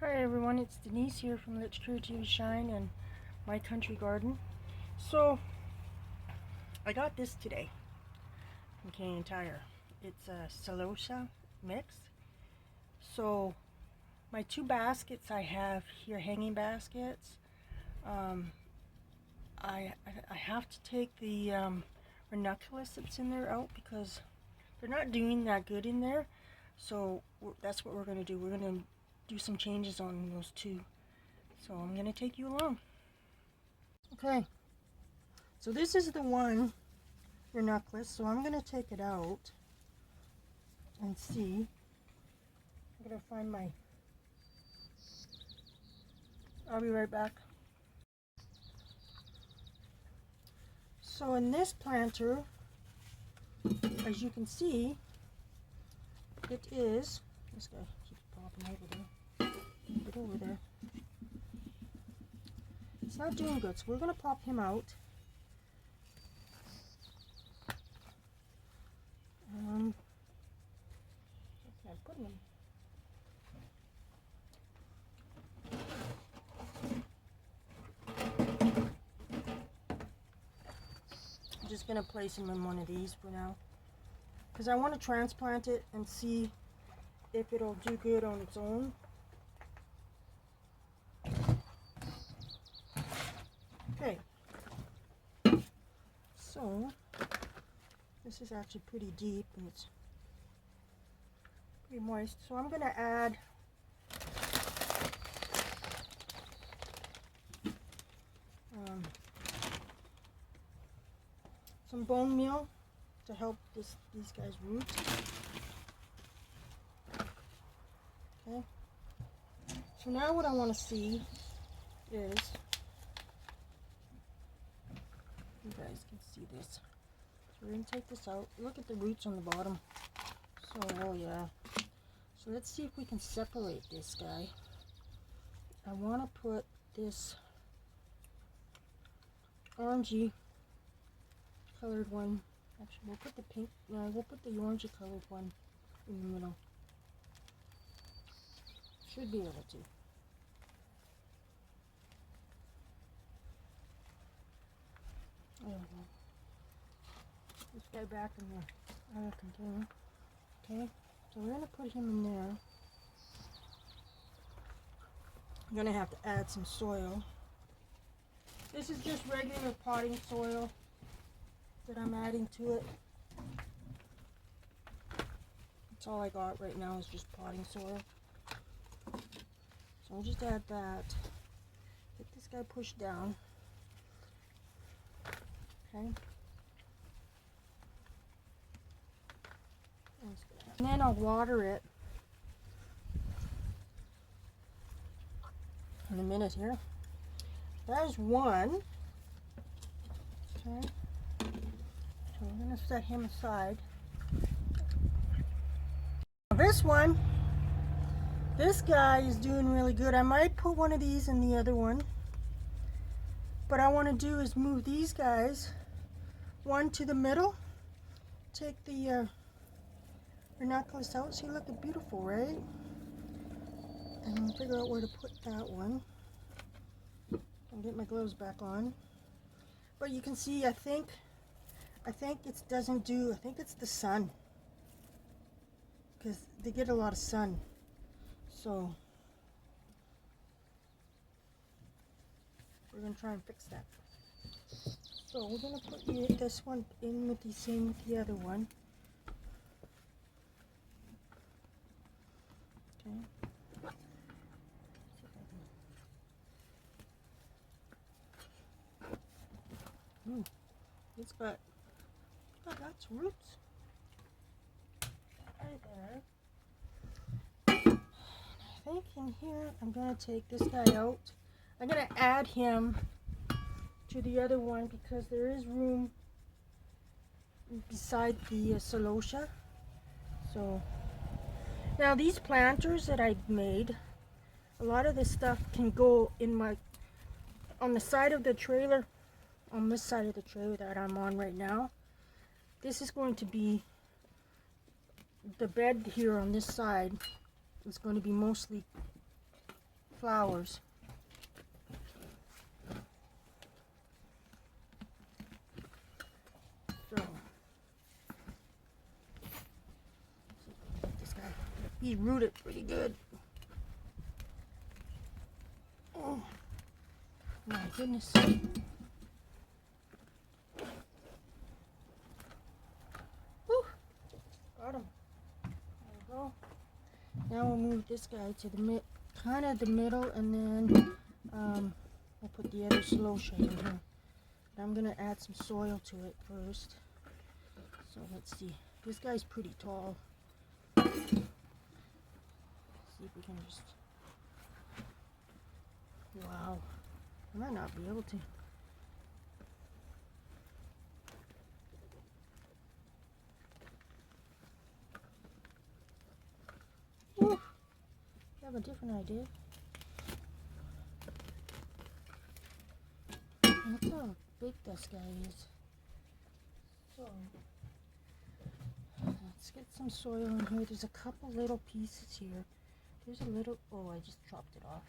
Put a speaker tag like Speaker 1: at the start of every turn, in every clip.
Speaker 1: Hi everyone, it's Denise here from Let's Creativity Shine and My Country Garden. So, I got this today from Canadian Tire. It's a Celosa mix. So, my two baskets I have here, hanging baskets, I have to take the ranunculus that's in there out because they're not doing that good in there. So, that's what we're going to do. We're going to do some changes on those two. So I'm going to take you along. Okay, so this is the one ranunculus, so I'm going to take it out and see. I'm going to find my... I'll be right back. So in this planter, as you can see, it is... This guy keeps popping over there. Get over there. It's not doing good, so we're going to pop him out. Okay, put him. I'm just going to place him in one of these for now, because I want to transplant it and see if it'll do good on its own. Okay, so this is actually pretty deep and it's pretty moist, so I'm going to add some bone meal to help these guys root. Okay, so now what I want to see is, you guys can see this. So we're going to take this out. Look at the roots on the bottom. So, oh yeah. So let's see if we can separate this guy. I want to put this orangey colored one. Actually, we'll put the pink. No, we'll put the orangey colored one in the middle. Should be able to. There we go. This guy back in the other container. Okay, so we're going to put him in there. I'm going to have to add some soil. This is just regular potting soil that I'm adding to it. That's all I got right now is just potting soil. So I'll just add that. Get this guy pushed down. Okay. And then I'll water it in a minute here. That is one. Okay. So we're going to set him aside. This one, this guy is doing really good. I might put one of these in the other one. What I want to do is move these guys one to the middle. Take the ranunculus out. See, look, it's beautiful, right? And I'll figure out where to put that one. I'll get my gloves back on. But you can see, I think it doesn't do, I think it's the sun. Because they get a lot of sun. So, we're going to try and fix that. So, we're going to put this one in with the same with the other one. Okay. It's got lots of roots. Right there. I think in here I'm going to take this guy out. I'm going to add him to the other one because there is room beside the celosa. So now these planters that I've made, a lot of this stuff can go in my, on the side of the trailer, on this side of the trailer that I'm on right now. This is going to be, the bed here on this side is going to be mostly flowers. So, this guy, he's rooted pretty good. Oh my goodness. Whew. Got him. There we go. Now we'll move this guy to the kind of the middle, and then we'll put the other celosia in here. But I'm gonna add some soil to it first. So let's see. This guy's pretty tall. See if we can just. Wow. I might not be able to. Woo. I have a different idea. Look how big this guy is. So let's get some soil in here. There's a couple little pieces here. There's a little. Oh, I just chopped it off.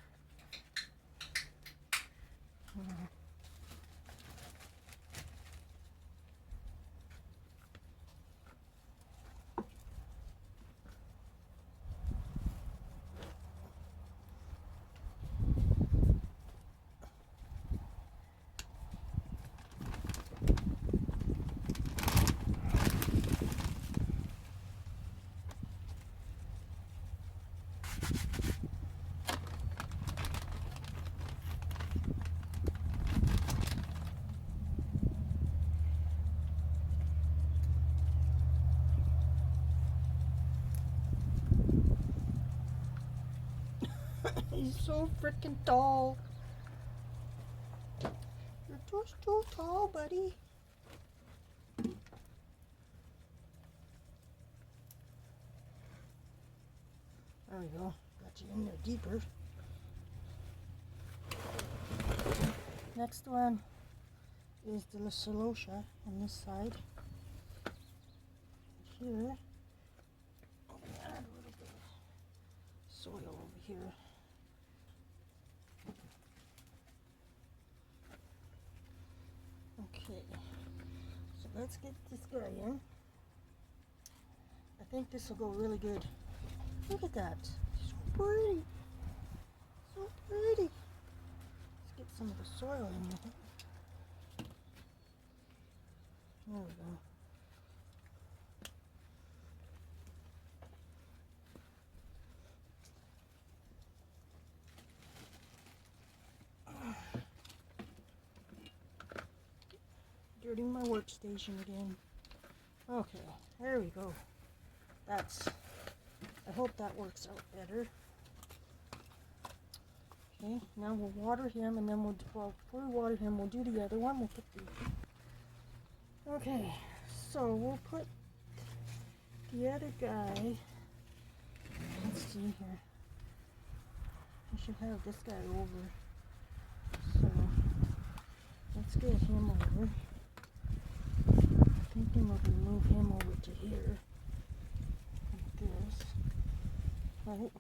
Speaker 1: He's so freaking tall. You're just too tall, buddy. There we go. Got you in there deeper. Next one is the celosia on this side. Here, I'm gonna add a little bit of soil over here. Okay, so let's get this guy in. I think this will go really good. Look at that. So pretty. So pretty. Let's get some of the soil in with it. There we go. Dirtying my workstation again. Okay, there we go. I hope that works out better. Okay, now we'll water him, and then before we water him, we'll do the other one. We'll put the. Okay, so we'll put the other guy. Let's see here. I should have this guy over. So let's get him over. I'm thinking we'll move him over to here. Like this. Right.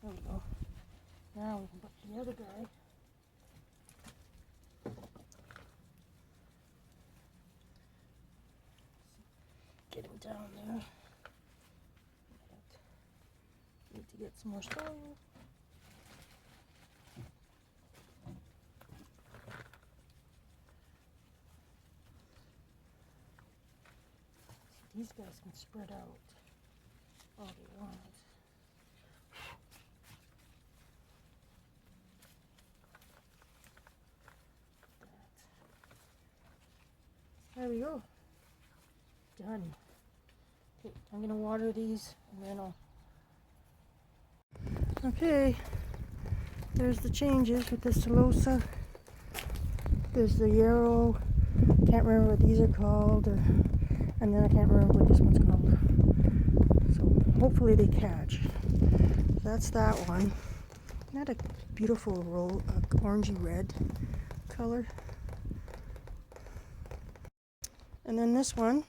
Speaker 1: There we go. Now we can put the other guy. Get him down there. Need to get some more soil. These guys can spread out all they want. There we go. Done. Okay, I'm gonna water these and then I'll. Okay, there's the changes with the celosia. There's the yarrow. Can't remember what these are called, and then I can't remember what this one's called. So hopefully they catch. That's that one. Isn't that a beautiful orangey red color? And then this one,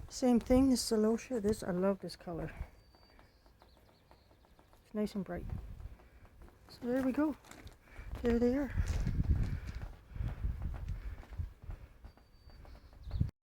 Speaker 1: same thing, this celosia. I love this color. It's nice and bright. There we go. There they are.